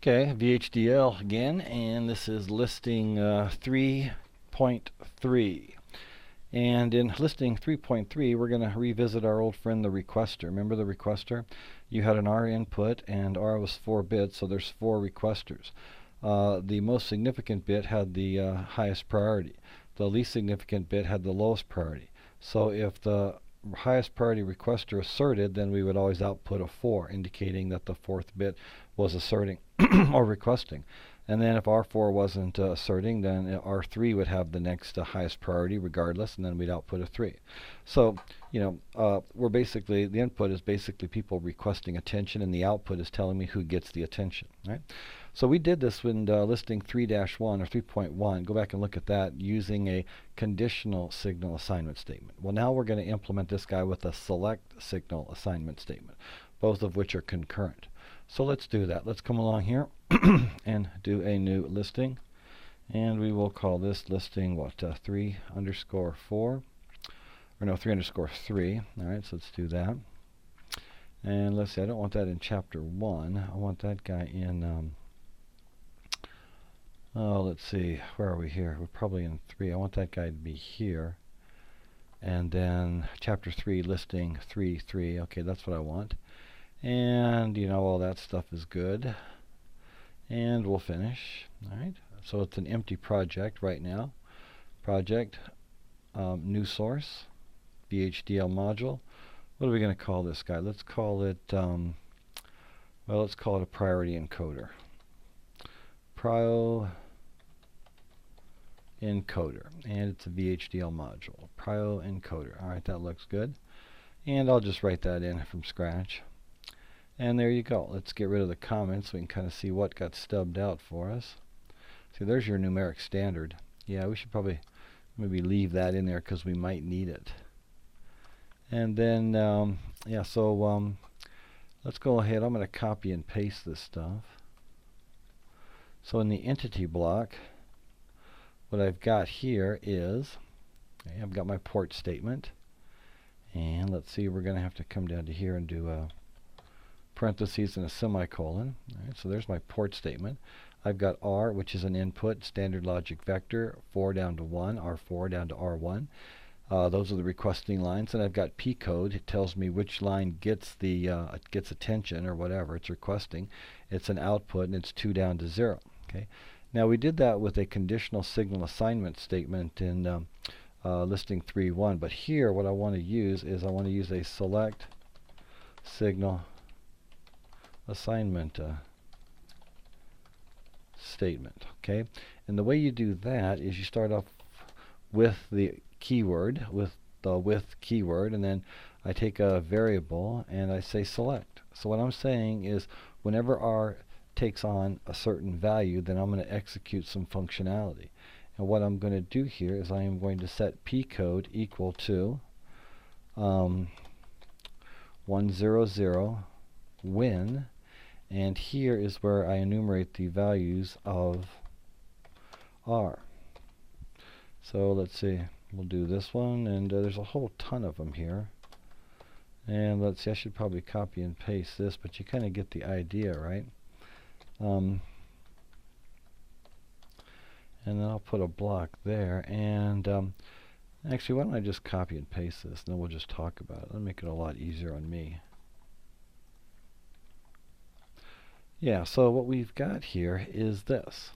Okay, VHDL again, and this is listing 3.3. And in listing 3.3, we're going to revisit our old friend the requester. Remember the requester? You had an R input, and R was 4 bits, so there's 4 requesters. The most significant bit had the highest priority. The least significant bit had the lowest priority. So if the highest priority requester asserted, then we would always output a 4, indicating that the 4th bit was asserting or requesting. And then if R4 wasn't asserting, then R3 would have the next highest priority regardless, and then we'd output a 3. So, we're basically, the input is basically people requesting attention, and the output is telling me who gets the attention, right? So we did this when listing 3-1 or 3.1. Go back and look at that using a conditional signal assignment statement. Well, now we're going to implement this guy with a select signal assignment statement, both of which are concurrent. So let's do that. Let's come along here and do a new listing. And we will call this listing, 3_4, or no, 3_3. All right, so let's do that. And let's see, I don't want that in chapter 1. I want that guy in, let's see, where are we here? We're probably in 3. I want that guy to be here. And then chapter 3, listing 3:3. Okay, that's what I want. And all that stuff is good, and we'll finish. All right, so it's an empty project right now. Project, new source, VHDL module. What are we going to call this guy? Let's call it let's call it a priority encoder. Prio encoder, and it's a VHDL module. Prio encoder. All right, that looks good, and I'll just write that in from scratch. And there you go. Let's get rid of the comments so we can kind of see what got stubbed out for us. See, there's your numeric standard. Yeah, we should probably maybe leave that in there because we might need it. And then, let's go ahead. I'm going to copy and paste this stuff. So in the entity block, what I've got here is, okay, I've got my port statement. And let's see, we're going to have to come down to here and do a parentheses and a semicolon. All right, so there's my port statement. I've got R, which is an input, standard logic vector, 4 down to 1, R4 down to R1. Those are the requesting lines. And I've got P code. It tells me which line gets the gets attention or whatever it's requesting. It's an output, and it's 2 down to 0. Okay. Now we did that with a conditional signal assignment statement in listing 3:1. But here, what I want to use is I want to use a select signal assignment statement. Okay, and the way you do that is you start off with the keyword, with the with keyword, and then I take a variable and I say select. So what I'm saying is whenever R takes on a certain value, then I'm going to execute some functionality. And what I'm going to do here is I am going to set P code equal to 100 when, and here is where I enumerate the values of R. So let's see, we'll do this one, and there's a whole ton of them here. And let's see, I should probably copy and paste this, but you kind of get the idea, right? And then I'll put a block there, and actually, why don't I just copy and paste this, and then we'll just talk about it. That'll make it a lot easier on me. Yeah, so what we've got here is this.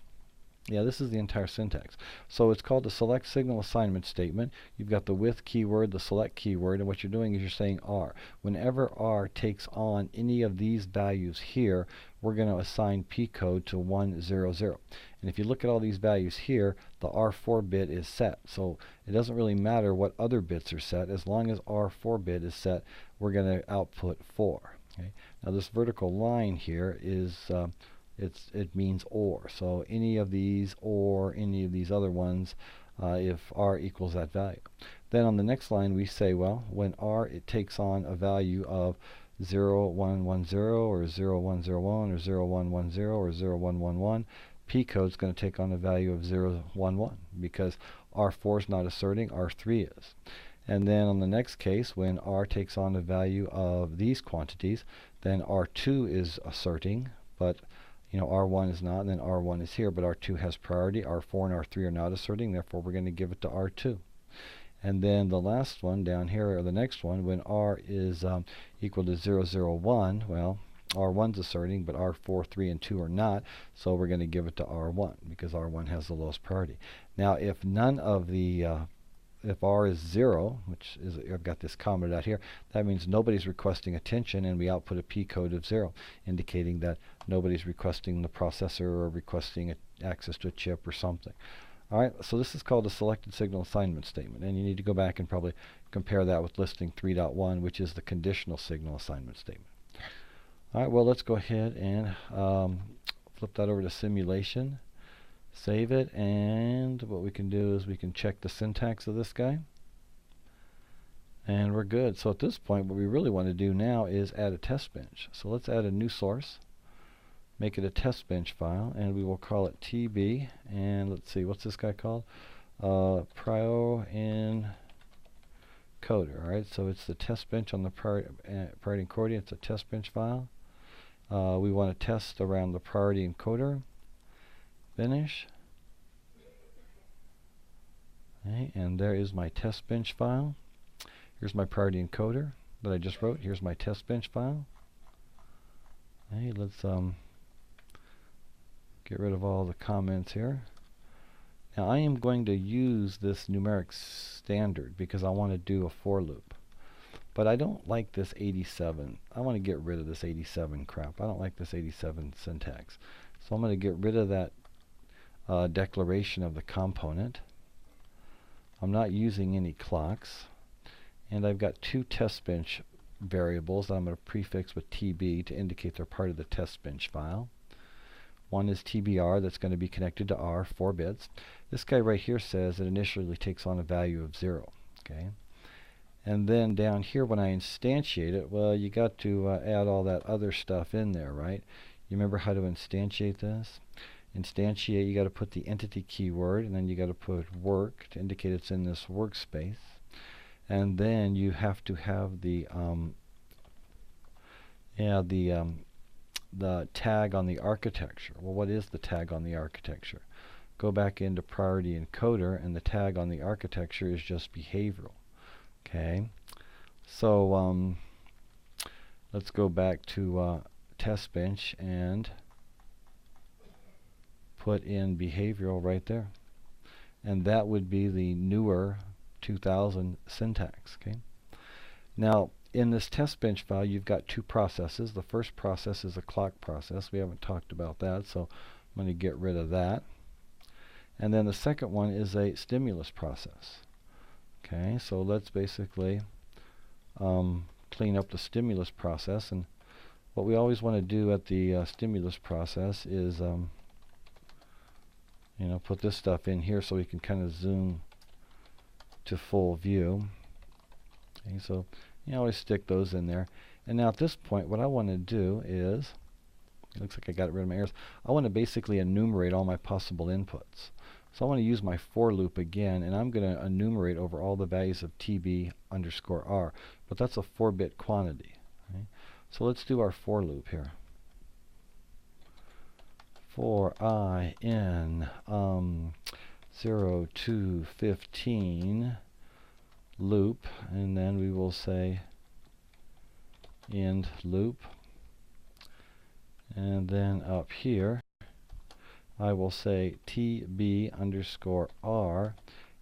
Yeah, this is the entire syntax. So it's called the select signal assignment statement. You've got the with keyword, the select keyword, and what you're doing is you're saying R. Whenever R takes on any of these values here, we're going to assign P code to 100. And if you look at all these values here, the R4 bit is set. So it doesn't really matter what other bits are set. As long as R4 bit is set, we're going to output 4. Okay? Now this vertical line here is it means OR. So any of these or any of these other ones if R equals that value. Then on the next line we say, well, when R it takes on a value of 0110 or 0101 or 0110 or 0111, P code is going to take on a value of 011 because R4 is not asserting, R3 is. And then on the next case, when R takes on a value of these quantities, then R2 is asserting, but R1 is not, and then R1 is here, but R2 has priority. R4 and R3 are not asserting, therefore we're going to give it to R2. And then the last one down here, or the next one, when R is equal to 0, 0, 1, well, R1's asserting, but R4, 3, and 2 are not, so we're going to give it to R1 because R1 has the lowest priority. Now, if none of the if R is 0, which is, I've got this commented out here, that means nobody's requesting attention, and we output a P code of 0, indicating that nobody's requesting the processor or requesting access to a chip or something. All right, so this is called a selected signal assignment statement, and you need to go back and probably compare that with listing 3.1, which is the conditional signal assignment statement. All right, well, let's go ahead and flip that over to simulation. Save it, and what we can do is we can check the syntax of this guy, and we're good. So at this point, what we really want to do now is add a test bench. So let's add a new source, make it a test bench file, and we will call it TB, and let's see, what's this guy called? Prio encoder. Alright, so it's the test bench on the priority encoder. It's a test bench file. We want to test around the priority encoder. Finish. Okay, and there is my test bench file. Here's my priority encoder that I just wrote. Here's my test bench file. Okay, let's get rid of all the comments here. Now I am going to use this numeric standard because I want to do a for loop. But I don't like this 87. I want to get rid of this 87 crap. I don't like this 87 syntax. So I'm going to get rid of that declaration of the component. I'm not using any clocks, and I've got two test bench variables that I'm going to prefix with TB to indicate they're part of the test bench file. One is TBR, that's going to be connected to R, 4 bits. This guy right here says it initially takes on a value of 0. Okay, and then down here when I instantiate it, well, you got to add all that other stuff in there, right? You remember how to instantiate this? Instantiate, you got to put the entity keyword, and then you got to put work to indicate it's in this workspace, and then you have to have the tag on the architecture. Well, what is the tag on the architecture? Go back into priority encoder, and the tag on the architecture is just behavioral. Okay, so let's go back to test bench and put in behavioral right there, and that would be the newer 2000 syntax. Okay, now in this test bench file you've got two processes. The first process is a clock process. We haven't talked about that, so I'm going to get rid of that. And then the second one is a stimulus process. Okay, so let's basically clean up the stimulus process, and what we always want to do at the stimulus process is put this stuff in here so we can kind of zoom to full view. Okay, so you always stick those in there. And now at this point, what I want to do is, it looks like I got rid of my errors. I want to basically enumerate all my possible inputs. So I want to use my for loop again, and I'm going to enumerate over all the values of TB_R. But that's a 4-bit quantity. Okay? So let's do our for loop here. For I in 0 to 15 loop, and then we will say end loop, and then up here I will say TB_R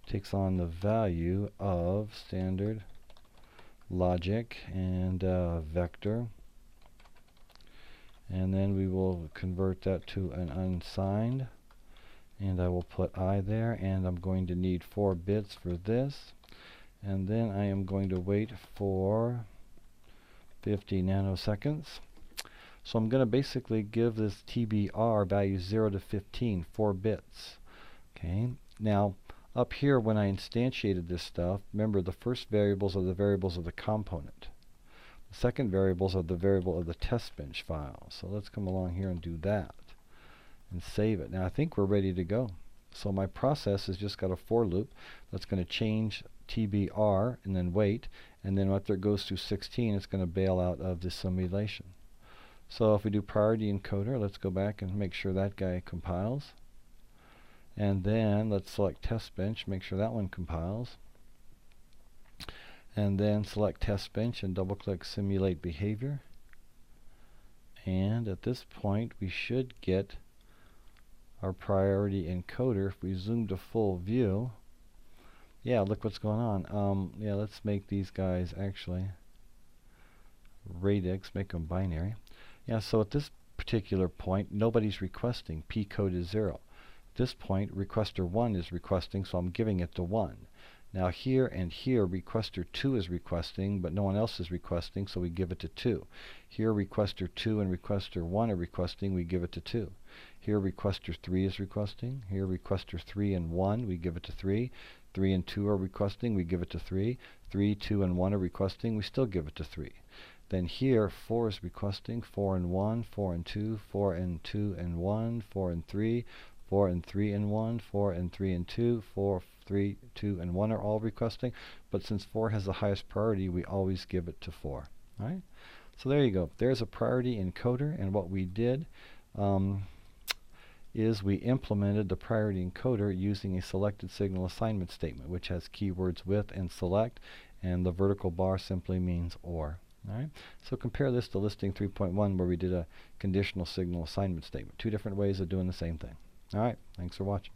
takes on the value of standard logic and vector, and then we will convert that to an unsigned, and I will put I there, and I'm going to need 4 bits for this, and then I am going to wait for 50 nanoseconds. So I'm going to basically give this TBR value 0 to 15, 4 bits. Okay, now up here when I instantiated this stuff, remember the first variables are the variables of the component. The second variables are the variable of the test bench file. So let's come along here and do that and save it. Now I think we're ready to go. So my process has just got a for loop that's going to change TBR and then wait, and then after it goes through 16 it's going to bail out of the simulation. So if we do priority encoder, let's go back and make sure that guy compiles. And then let's select test bench, make sure that one compiles. And then select test bench and double click simulate behavior. And at this point we should get our priority encoder. If we zoom to full view, yeah, look what's going on. Yeah, let's make these guys actually radix, make them binary. Yeah, so at this particular point nobody's requesting. P code is 0. At this point requester 1 is requesting, so I'm giving it to 1. Now here and here requester 2 is requesting, but no one else is requesting, so we give it to 2. Here requester 2 and requester 1 are requesting, we give it to 2. Here requester 3 is requesting. Here requester 3 and 1, we give it to 3. 3 and 2 are requesting, we give it to 3. 3, 2, and 1 are requesting, we still give it to 3. Then here 4 is requesting, 4 and 1, 4 and 2, 4 and 2 and 1, 4 and 3, 4 and 3 and 1, 4 and 3 and 2, 4, 3, 2, and 1 are all requesting, but since 4 has the highest priority, we always give it to 4. All right? So there you go. There's a priority encoder, and what we did is we implemented the priority encoder using a selected signal assignment statement, which has keywords with and select, and the vertical bar simply means or. All right? So compare this to listing 3.1 where we did a conditional signal assignment statement. Two different ways of doing the same thing. All right, thanks for watching.